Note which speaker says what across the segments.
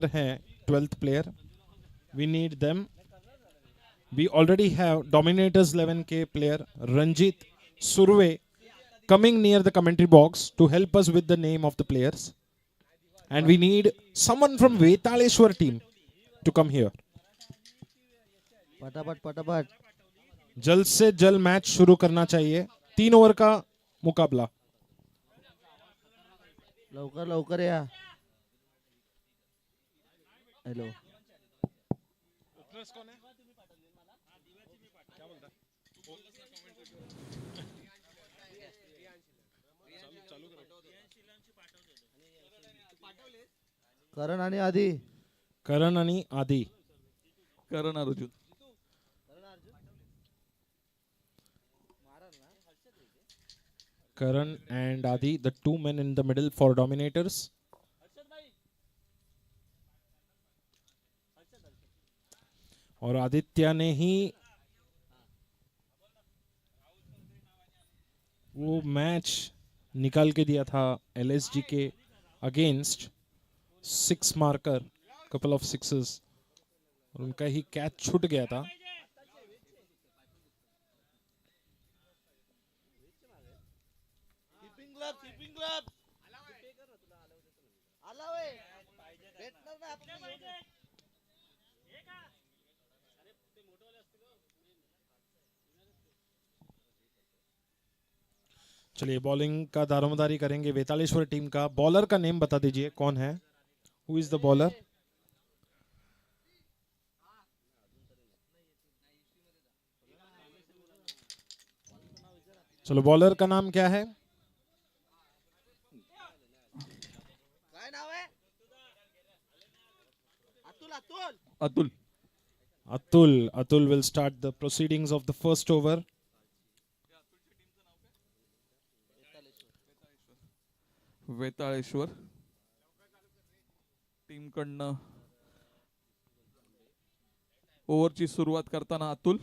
Speaker 1: हैं 12th player. We need them. We already have Dominators 11K player Ranjit Surve coming near the commentary box to help us with the name of the players. And we need someone from Vetaleshwar team to come here.
Speaker 2: पटापट पटापट
Speaker 1: जल्द से जल्द match शुरू करना चाहिए. 3 over का मुकाबला.
Speaker 2: लवकर लवकर या. हॅलो. करण आणि आधी.
Speaker 1: करण आणि आदी.
Speaker 3: Karan Arjun.
Speaker 1: Karan and Adi, the two men in the middle for Dominators. और आदित्य ने ही वो मैच निकाल के दिया था LSG के against. 6 marker, couple of sixes, और उनका ही कैच छूट गया था. चलिए बॉलिंग का दारोमदारी करेंगे वेतालेश्वर टीम का. बॉलर का नेम बता दीजिए कौन है. Who is the bowler? चलो बॉलर का नाम क्या है?
Speaker 2: काय नाव आहे? Atul Atul.
Speaker 3: Atul.
Speaker 1: Atul will start the proceedings of the first over.
Speaker 3: Vetaleshwar team कडनं ओव्हरची सुरुवात करताना अतुल.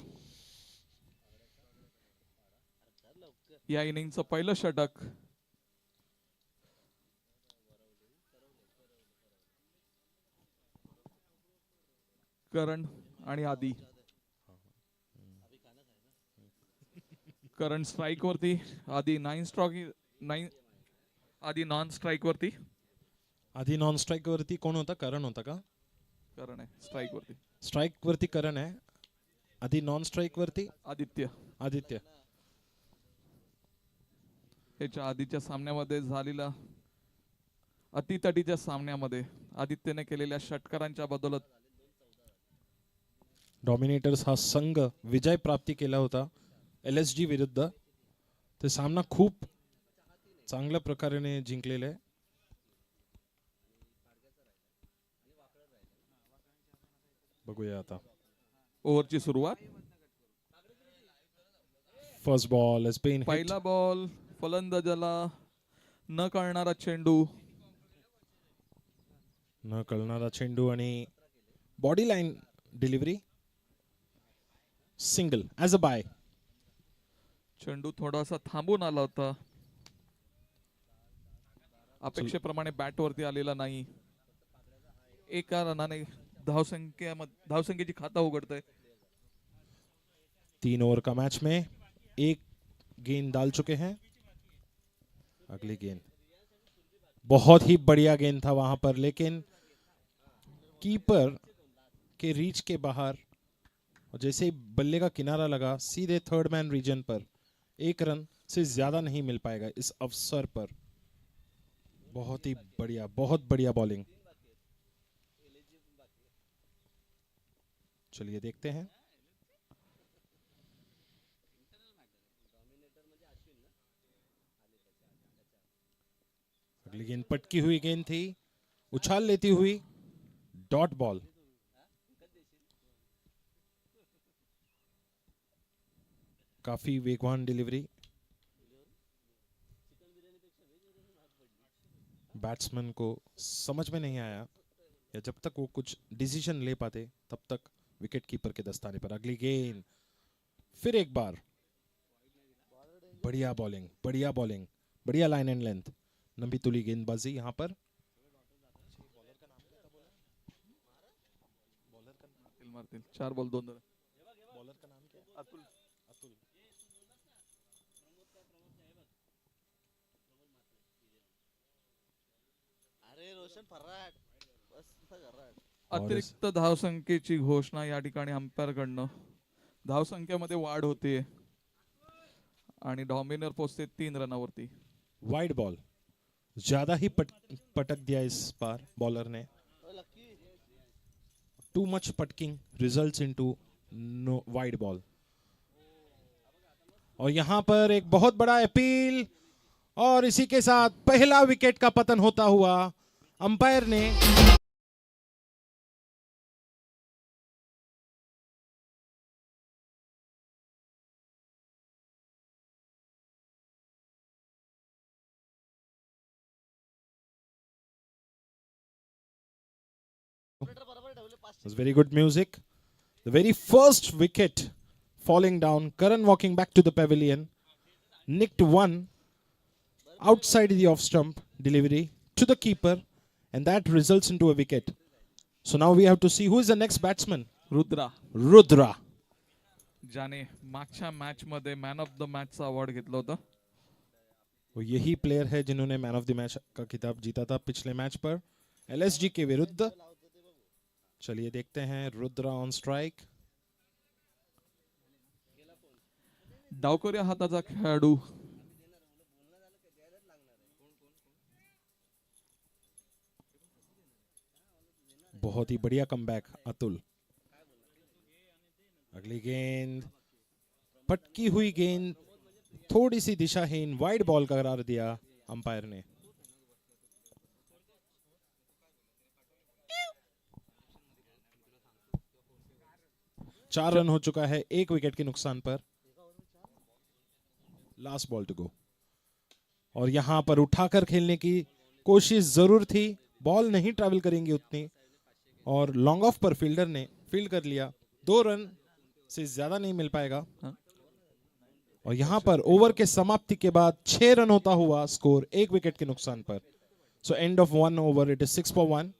Speaker 3: या इनिंगचं पहिलं षटक. करण आणि आदी. करण स्ट्राइक वरती. आदी 9 आदी नॉन स्ट्राइक वरती.
Speaker 1: आधी नॉन स्ट्राइक वरती कोण होता? करण होता का?
Speaker 3: करण आहे स्ट्राइक वरती.
Speaker 1: स्ट्राइक वरती करण आहे. आधी नॉन स्ट्राइक वरती
Speaker 3: आदित्य.
Speaker 1: आदित्य.
Speaker 3: याच्या आधीच्या सामन्यामध्ये झालेला अतितटीच्या सामन्यामध्ये आदित्यने केलेल्या षटकारांच्या बदौलत
Speaker 1: डॉमिनेटर्स हा संघ विजय प्राप्ती केला होता LSG विरुद्ध. ते सामना खूप चांगल्या प्रकारे जिंकलेला आहे. बघूया आता.
Speaker 3: ओव्हरची सुरुवात.
Speaker 1: First ball has been hit.
Speaker 3: पहिला बॉल फलंदाजाला न कळणारा चेंडू.
Speaker 1: न कळणारा चेंडू आणि body line delivery. Single as a bye.
Speaker 3: चेंडू थोडासा थांबून आला होता. अपेक्षेप्रमाणे बॅट वरती आलेला नाही. एका रनाने धावसंख्येची खाता उघडतंय.
Speaker 1: 3 ओवर का मैच में एक गेंद डाल चुके हैं. अगली गेंद बहुत ही बढ़िया गेंद था वहां पर, लेकिन कीपर के रीच के बाहर. और जैसे ही बल्ले का किनारा लगा सीधे थर्ड मैन रीजन पर. 1 रन से ज्यादा नहीं मिल पाएगा इस अवसर पर. बहुत ही बढ़िया, बहुत बढ़िया बॉलिंग. चलिए देखते हैं. अगली गेंद पटकी हुई गेंद थी, उछाल लेती हुई डॉट बॉल. काफी वेगवान डिलीवरी. बैट्समैन को समझ में नहीं आया, या जब तक वो कुछ डिसीजन ले पाते तब तक विकेट कीपर के दस्ताने पर. अगली गेंद फिर एक बार. बढ़िया बॉलिंग, बढ़िया बॉलिंग, बढ़िया लाइन एंड लेंथ. लंबी तुली गेंदबाजी यहां पर.
Speaker 3: मारतील. 4 बॉल 2 रन.
Speaker 1: बॉलर का नाम क्या है?
Speaker 3: अतुल.
Speaker 1: अतुल.
Speaker 2: अरे रोशन फर्राट मस्त फर्राट.
Speaker 3: अतिरिक्त धावसंख्येची घोषणा या ठिकाणी अंपायर कडनं. धावसंख्येमध्ये वाढ होते आणि डॉमिनर पोहोचते 3 रनावरती.
Speaker 1: वाइड बॉल ज्यादा ही पटक दिया इस बार बॉलर ने.
Speaker 2: लकी
Speaker 1: टू मच पटकिंग results into no wide ball. और यहां पर एक बहुत बड़ा अपील और इसी के साथ पहला विकेट का पतन होता हुआ अंपायर ने. It was very good music. The very first wicket falling down. Karan walking back to the pavilion. Nicked one outside the off stump delivery to the keeper, and that results into a wicket. So now we have to see who is the next batsman.
Speaker 3: Rudra,
Speaker 1: Rudra.
Speaker 3: ज्याने मागच्या match मध्ये man of the match चा award घेतला होता.
Speaker 1: वो यही player है जिन्होंने मैन ऑफ द मैच का खिताब जीता था पिछले मैच पर एलएसजी के विरुद्ध. चलिए देखते हैं रुद्रा ऑन स्ट्राइक.
Speaker 3: डावखोऱ्या हाताचा खेळाडू
Speaker 1: बहुत ही बढ़िया कमबैक अतुल. अगली गेंद पटकी हुई गेंद थोड़ी सी दिशाहीन वाइड बॉल का करार दिया अंपायर ने. चार रन हो चुका है 1 विकेट के नुकसान पर. Last ball to go. और यहां पर उठाकर खेलने की कोशिश जरूर थी. बॉल नहीं ट्रैवल करेंगी उतनी और लॉन्ग ऑफ पर फील्डर ने फील्ड कर लिया. 2 रन से ज्यादा नहीं मिल पाएगा. और यहां पर ओवर के समाप्ति के बाद 6 रन होता हुआ स्कोर 1 विकेट के नुकसान पर. So end of 1 over it is 6 for 1.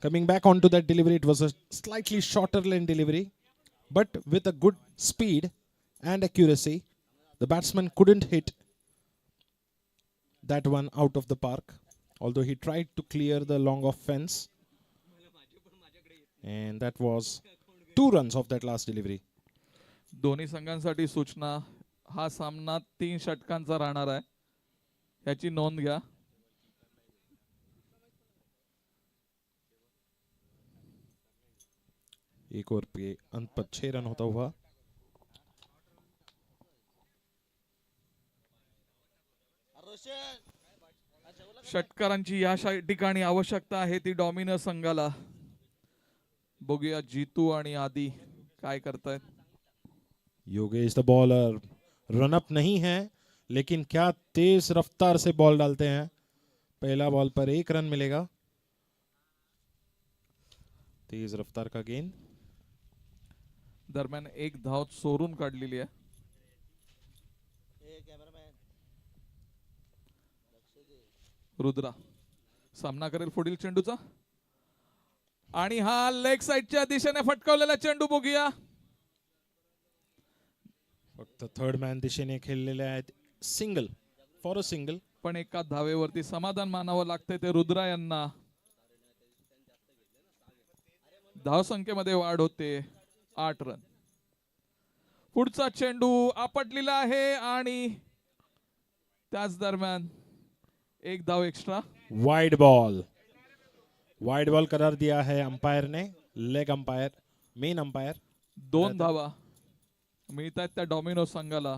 Speaker 1: Coming back onto that delivery, it was a slightly shorter lane delivery, but with a good speed and accuracy, the batsman couldn't hit that one out of the park, although he tried to clear the long off fence. And that was 2 runs of that last delivery.
Speaker 3: दोन्ही संघांसाठी सूचना. हा सामना 3 षटकांचा राहणार आहे, याची नोंद घ्या.
Speaker 1: एक ओवर पे अंत पर 6 रन होता हुआ.
Speaker 2: रोशन
Speaker 3: षटकारांची या ठिकाणी आवश्यकता आहे ती डॉमिनर संघाला. बघूया जीतू आणि आदी काय करतायत.
Speaker 1: Yogesh the bowler run up नहीं है, लेकिन क्या तेज रफ्तार से बॉल डालते हैं. पहला बॉल पर 1 रन मिलेगा. तेज रफ्तार का गेंद.
Speaker 3: दरम्यान एक धाव चोरून काढलेली आहे.
Speaker 2: ए कॅमेरामॅन
Speaker 3: रुद्रा सामना करेल पुढील चेंडूचा आणि हा लेग साइडच्या दिशेने फटकावलेला चेंडू बघूया.
Speaker 1: फक्त थर्ड मॅन दिशेने खेळलेले आहेत. Single for a single.
Speaker 3: पण एका धावेवरती समाधान मानावं लागतंय ते रुद्रा यांना. धावसंख्येमध्ये वाढ होते 8 रन. पुढचा चेंडू आपटलेला आहे आणि त्याच दरम्यान एक धाव एक्स्ट्रा.
Speaker 1: वाइड बॉल करार दिया है अंपायर ने. Leg umpire, main umpire.
Speaker 3: 2 धावा मिळतात त्या डॉमिनो संघाला.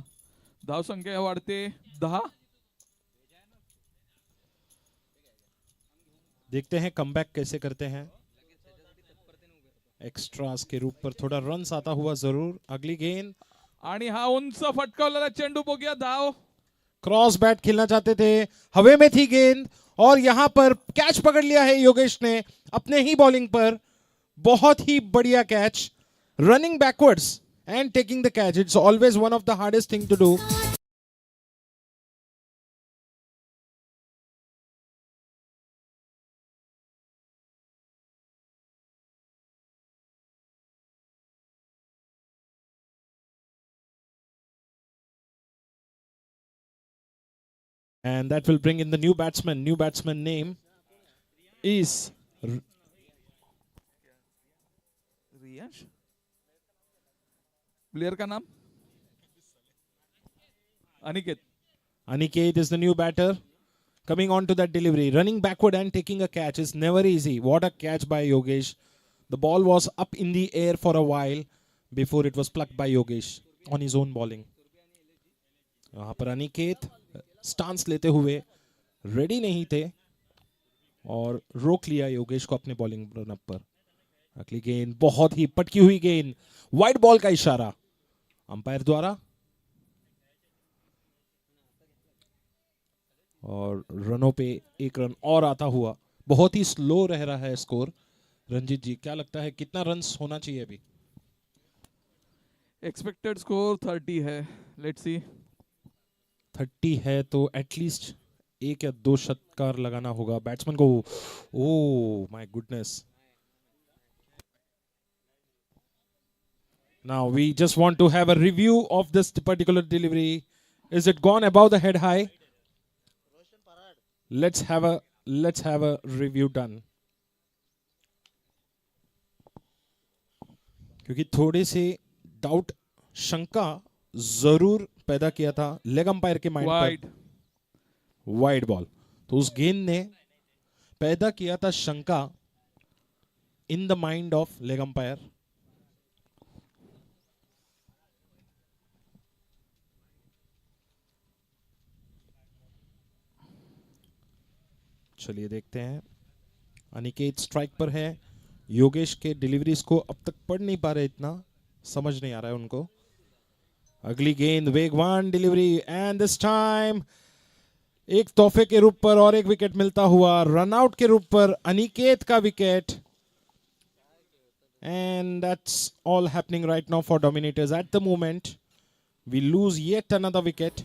Speaker 3: धावसंख्या वाढते 10.
Speaker 1: देखते हैं कमबैक कैसे करते हैं. एक्स्ट्रास के रूप पर थोड़ा रन्स आता हुआ जरूर. अगली गेंद
Speaker 3: आणि हा उंच फटकावलेला चेंडू बघूया. धाव.
Speaker 1: क्रॉस बैट खेलना चाहते थे, हवे में थी गेंद और यहां पर कैच पकड़ लिया है योगेश ने अपने ही बॉलिंग पर. बहुत ही बढ़िया catch. Running backwards and taking the catch. It's always one of the hardest thing to do. And that will bring in the new batsman. New batsman name is
Speaker 3: Riyansh player का नाम Aniket
Speaker 1: Aniket is the new batter. Coming on to that delivery, running backward and taking a catch is never easy. What a catch by Yogesh. The ball was up in the air for a while before it was plucked by Yogesh on his own bowling. यहाँ पर Aniket stance लेते हुए ready नहीं थे और रोक लिया योगेश को अपने बॉलिंग रनअप पर. अगली गेंद बहुत ही पटकी हुई गेंद, वाइड बॉल का इशारा अंपायर द्वारा और रनों पे एक रन और आता हुआ. बहुत ही स्लो रह रहा है स्कोर. रंजीत जी क्या लगता है कितना रन्स होना चाहिए अभी?
Speaker 3: एक्सपेक्टेड स्कोर 30 है. Let's see.
Speaker 1: 30 है तो एटलीस्ट एक या दो शतकार लगाना होगा बैट्समैन को. Oh my goodness. Now we just want to have a review of this particular delivery. Is it gone above the head high? Let's have a review done. क्योंकि थोड़े से डाउट शंका जरूर पैदा किया था लेग अंपायर के माइंड पर. वाइड बॉल तो उस गेंद ने पैदा किया था शंका in the mind of leg umpire. चलिए देखते हैं. अनिकेत स्ट्राइक पर है. योगेश के डिलीवरीज को अब तक पढ़ नहीं पा रहे, इतना समझ नहीं आ रहा है उनको. अगली गेंद वेगवान डिलीवरी एंड दिस टाइम एक तोहफे के रूप पर और एक विकेट मिलता हुआ. रनआउट के रूप पर अनिकेत का wicket. And that's all happening right now for Dominators at the moment. We lose yet another wicket.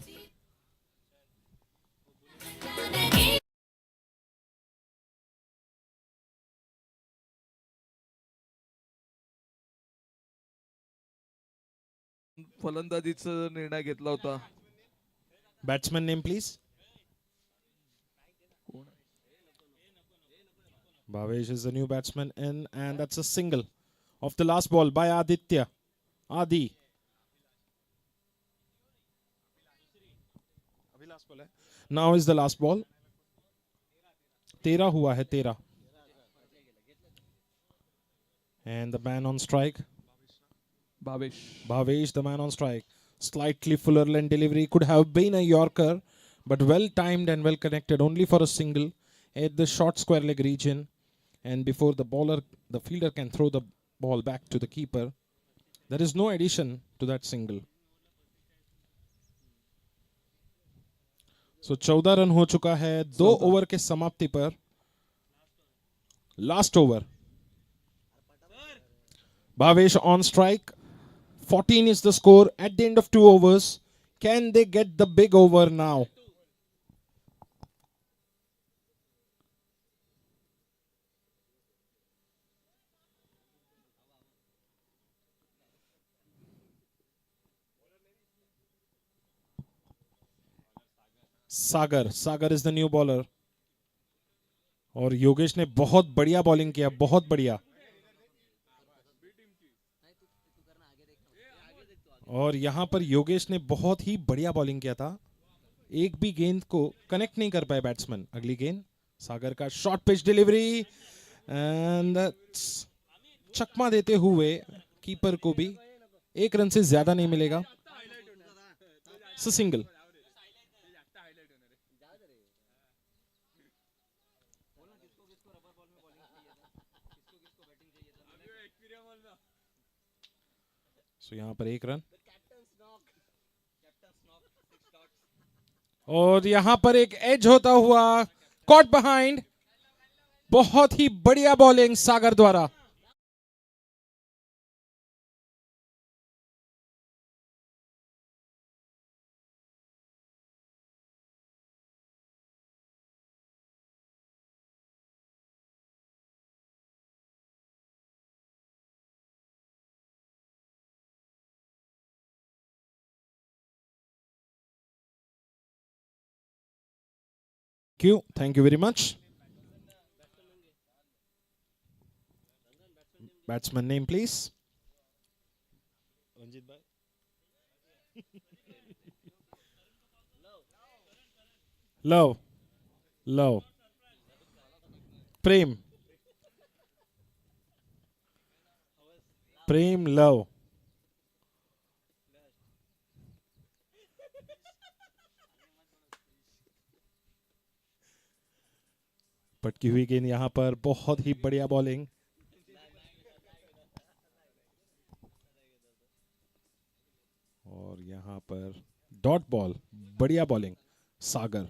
Speaker 3: फलंदाजीचा निर्णय घेतला होता.
Speaker 1: Batsman name please. Bhavesh is the new batsman in, and that's a single of the last ball by Aditya. Adi. Now is the last ball. 13 हुआ है 13. And the man on strike. Bhavesh, the man on strike. Slightly fuller length delivery. Could have been a Yorker, but well timed and well connected. Only for a single at the short square leg region. And before the fielder can throw the ball back to the keeper. There is no addition to that single. So 14 run हो चुका है 2 over के समाप्ति पर. Last over. Bhavesh on strike. 14 is the score at the end of 2 overs. Can they get the big over now? Sagar is the new bowler. और योगेश ने बहुत बढ़िया बॉलिंग किया, बहुत बढ़िया. और यहां पर योगेश ने बहुत ही बढ़िया बॉलिंग किया था. एक भी गेंद को कनेक्ट नहीं कर पाए बैट्समैन. अगली गेंद सागर का शॉर्ट पिच डिलीवरी एंड चकमा देते हुए कीपर को भी एक रन से ज्यादा नहीं मिलेगा. सिंगल. So यहां पर एक रन और यहां पर एक एज होता हुआ कॉट बिहाइंड. बहुत ही बढ़िया बॉलिंग सागर द्वारा. Thank you very much. Batsman name, please. Ranjit bhai. Love. Love. Prem. Prem Love. पटकी हुई गेंद यहां पर, बहुत ही बढ़िया बॉलिंग। और यहां पर डॉट बॉल, बढ़िया बॉलिंग। सागर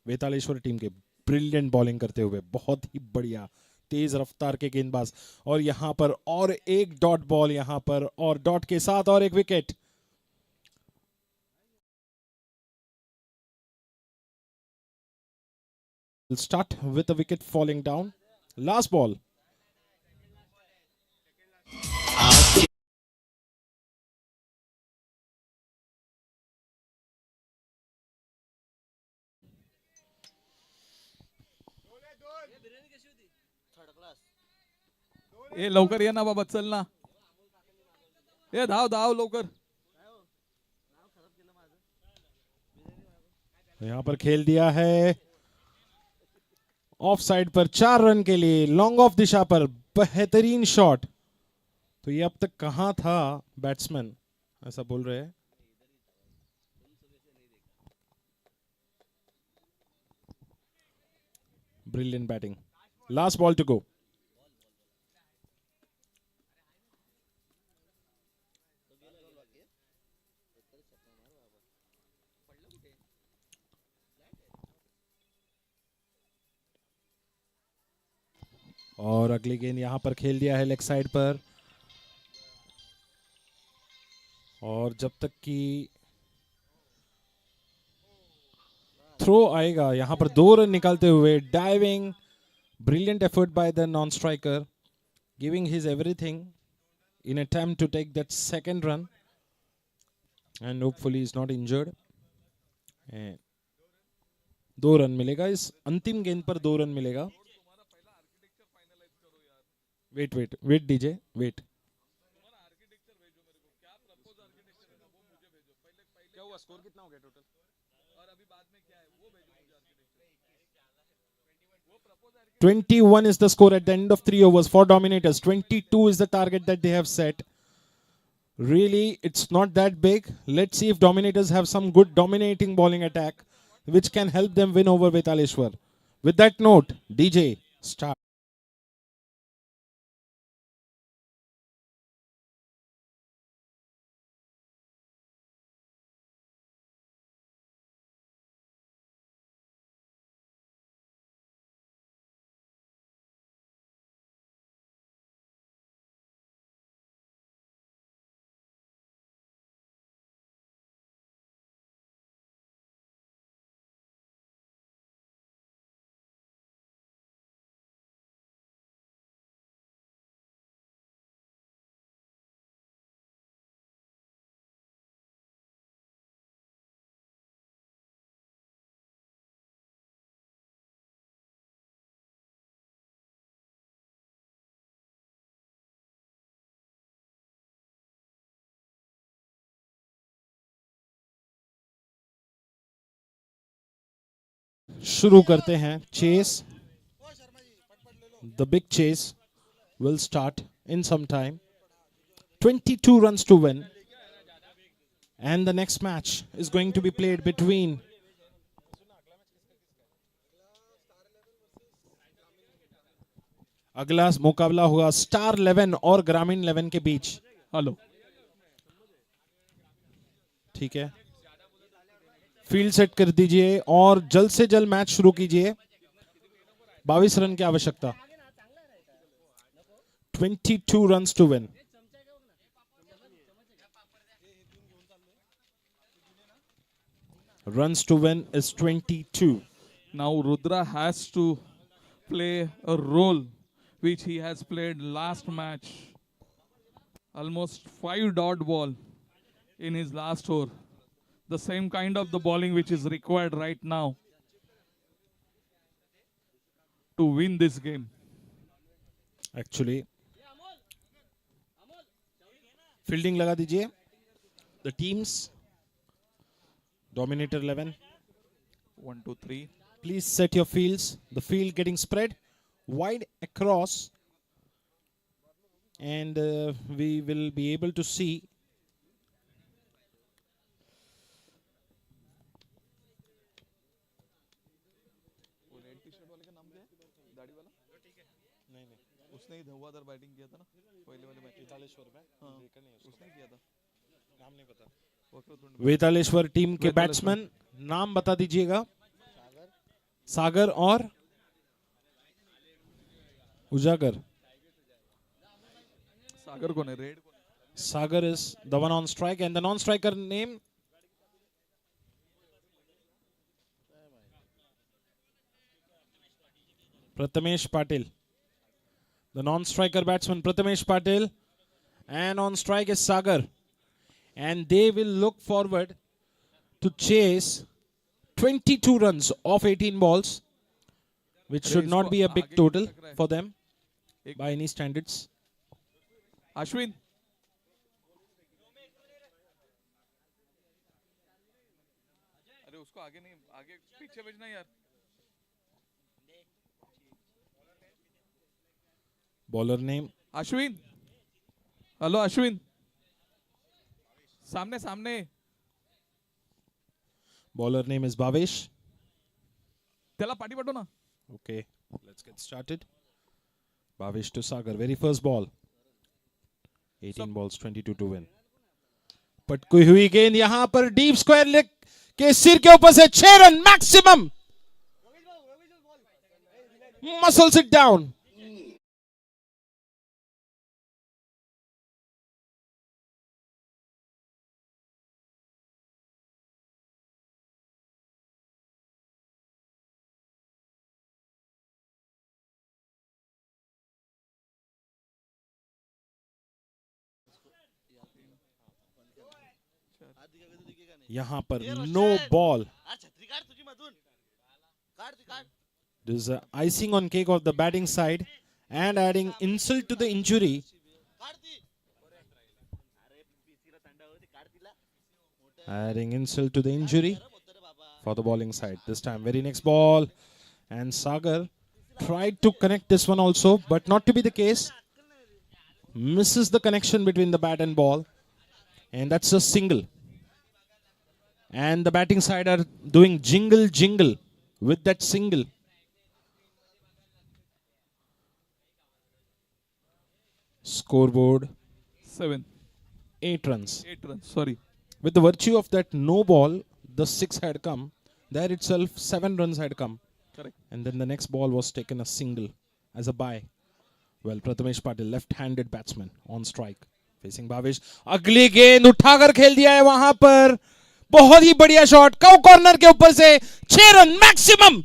Speaker 1: वेतालेश्वर टीम के ब्रिलियंट बॉलिंग करते हुए, बहुत ही बढ़िया तेज रफ्तार के गेंदबाज। और यहां पर और एक डॉट बॉल यहां पर, और डॉट के साथ और एक wicket. We'll start with the wicket falling down. Last ball.
Speaker 2: Third class
Speaker 3: ए लवकर ये ना बाबा, चल ना. ए धाव धाव लवकर.
Speaker 1: यहां पर खेल दिया है ऑफ साइड पर 4 रन के लिए, लॉन्ग ऑफ दिशा पर बेहतरीन शॉट। तो ये अब तक कहां था बैट्समैन, ऐसा बोल रहे हैं। Brilliant batting. Last ball to go. और अगली गेंद यहां पर खेल दिया है लेग साइड पर। और जब तक कि थ्रो आएगा, यहां पर 2 रन निकालते हुए diving, brilliant effort by the non striker, giving his everything in attempt to take that second run, and hopefully is not injured. And 2 run मिलेगा इस अंतिम गेंद पर, 2 रन मिलेगा। Wait wait wait DJ wait.
Speaker 4: क्या हुआ, स्कोर कितना हो गया टोटल? और अभी बाद में क्या है वो भेजो मुझे architecture.
Speaker 1: 21 is the score at the end of 3 overs for Dominators. 22 is the target that they have set. Really, it's not that big. Let's see if Dominators have some good dominating bowling attack which can help them win over Vetaleshwar. With that note, DJ, start. शुरू करते हैं chess. The big chase will start in some time. 22 runs to win. And the next match is going to be played between अगला मुकाबला होगा star 11 और ग्रामीण 11 के बीच।
Speaker 3: Hello,
Speaker 1: ठीक है, फील्ड सेट कर दीजिए और जल्द से जल्द मैच शुरू कीजिए। 22 रन की आवश्यकता। 22 runs to win. Runs to win is 22.
Speaker 3: now Rudra has to play a role which he has played last match. Almost 5 dot ball in his last over. The same kind of the bowling which is required right now. to win this game.
Speaker 1: Actually fielding लगा दीजिए. The teams dominator 11.
Speaker 3: 1, 2, 3.
Speaker 1: Please set your fields. The field getting spread wide across, and we will be able to see
Speaker 4: red T shirt वाले का नाम क्या है? दाढ़ी वाला? नहीं, उसने ही धुआंधार बैटिंग किया था ना पहले वाले मैच में. हाँ, उसने किया था. नाम नहीं पता. वक्रतुंड.
Speaker 1: वेतालेश्वर टीम के
Speaker 3: वेतालेश्वर.
Speaker 1: बैट्समैन नाम बता दीजिएगा. सागर और उजागर.
Speaker 3: सागर कौन है? रेड कौन है?
Speaker 1: Sagar is the one on strike, and the non-striker name Prathamesh Patil. The non-striker batsman Prathamesh Patil, and on strike is Sagar, and they will look forward to chase 22 runs off 18 balls, which should not be a big total for them by any standards.
Speaker 3: Ashwin. अरे उसको आगे नहीं, आगे पीछे भेजना यार.
Speaker 1: Bowler name
Speaker 3: Ashwin. Hello Ashwin. सामने सामने.
Speaker 1: Bowler name is Bhavesh.
Speaker 3: त्याला पाठी पाठव ना.
Speaker 1: Okay, let's get started. Bhavesh to Sagar. Very first ball. 18 balls, 22 to win. पटकी हुई गेंद यहां पर डीप स्क्वायर लेग के सिर के ऊपर से 6 run maximum. Muscles it down. यहां पर नो बॉल.
Speaker 2: छत्री काढ तुझी मधून. काढ ती काढ.
Speaker 1: This is icing on cake of the batting side and adding insult to the injury.
Speaker 2: काढ ती. अरे पीसीला थंड होती काढ तिला.
Speaker 1: Adding insult to the injury for the bowling side. This time, very next ball. And Sagar tried to connect this one also, but not to be the case. Misses the connection between the bat and ball. And that's a single. And the batting side are doing jingle jingle with that single. Scoreboard
Speaker 3: 7.
Speaker 1: 8 runs.
Speaker 3: 8 runs. Sorry.
Speaker 1: With the virtue of that no ball, the 6 had come. There itself 7 runs had come.
Speaker 3: Correct.
Speaker 1: And then the next ball was taken a single as a bye. Well, Prathamesh Patil, left-handed batsman on strike. Facing Bhavesh. अगली गेंद उठाकर खेल दिया है वहां पर. बहुत ही बढ़िया शॉट. कव कॉर्नर के ऊपर से 6 रन मैक्सिमम.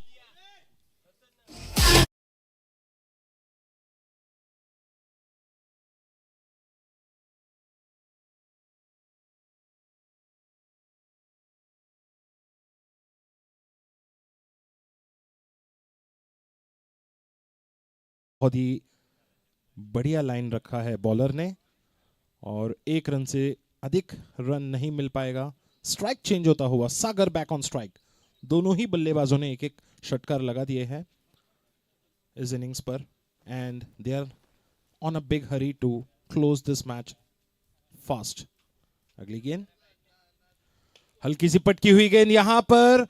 Speaker 1: बहुत ही बढ़िया लाइन रखा है बॉलर ने और 1 रन से अधिक रन नहीं मिल पाएगा. स्ट्राइक चेंज होता हुआ सागर बैक ऑन स्ट्राइक. दोनों ही बल्लेबाजों ने एक एक षटकार लगा दिए हैं इस इनिंग्स पर and they are on a big hurry to close this match fast. अगली गेंद हल्की सी पटकी हुई गेंद यहां पर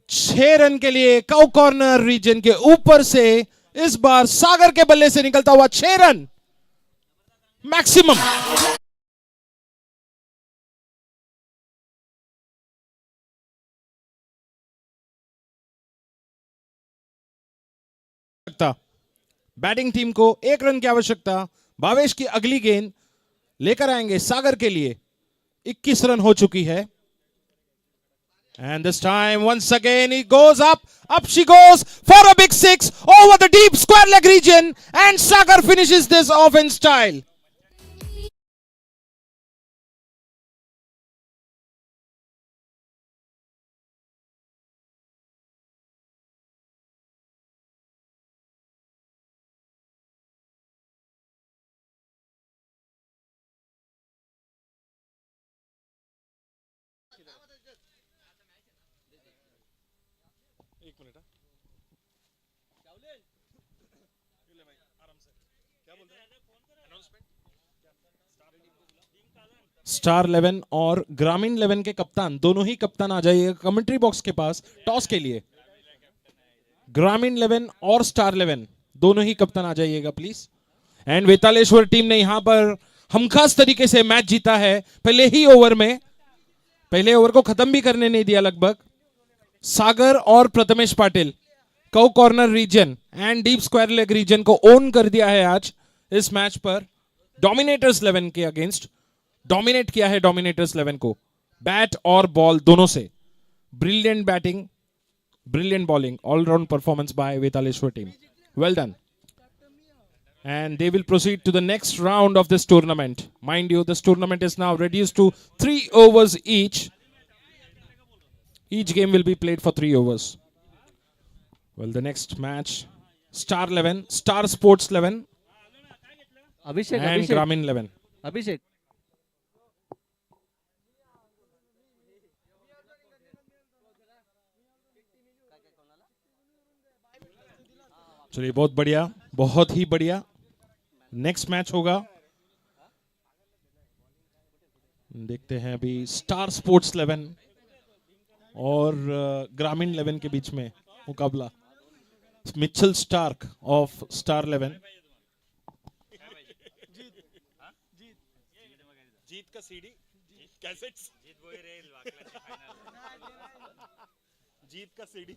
Speaker 1: 6 रन के लिए कव कॉर्नर रीजन के ऊपर से इस बार सागर के बल्ले से निकलता हुआ 6 रन मैक्सिमम. बैटिंग टीम को 1 रन की आवश्यकता. भावेश की अगली गेंद लेकर आएंगे सागर के लिए. 21 रन हो चुकी है. And this time, once again, he goes up. Up she goes for a big 6 over the deep square leg region. And Sagar finishes this off in style. Star 11 और ग्रामीण 11 के कप्तान, दोनों ही कप्तान आ जाइएगा कमेंट्री बॉक्स के पास टॉस के लिए। ग्रामीण 11 और स्टार 11 दोनों ही कप्तान आ जाइएगा प्लीज। एंड वेतालेश्वर टीम ने यहां पर हमखास तरीके से मैच जीता है पहले ही ओवर में, पहले ओवर को खत्म भी करने नहीं दिया लगभग। सागर और प्रथमेश पाटिल कौ corner region and deep square leg region को ओन कर दिया है आज इस मैच पर। डोमिनेटर्स 11 के अगेंस्ट डोमिनेट किया है डोमिनेटर्स 11 को बैट और बॉल दोनों से। Brilliant batting, brilliant bowling, all-round performance by Vetaleshwar team. Well done. And they will proceed to the next round of this tournament. Mind you, this tournament is now reduced to 3 overs each. Each game will be played for 3 overs. Well, the next match, Star 11, Star Sports 11
Speaker 2: Abhishek
Speaker 1: and
Speaker 2: Abhishek
Speaker 1: Gramin 11.
Speaker 2: अभिषेक
Speaker 1: चलिए बहुत बढ़िया, बहुत ही बढ़िया। Next match होगा, देखते हैं अभी star sports 11 और ग्रामीण 11 के बीच में मुकाबला। Mitchell Starc of star 11। जीत का सीडी कैसेट्स जीत का सीडी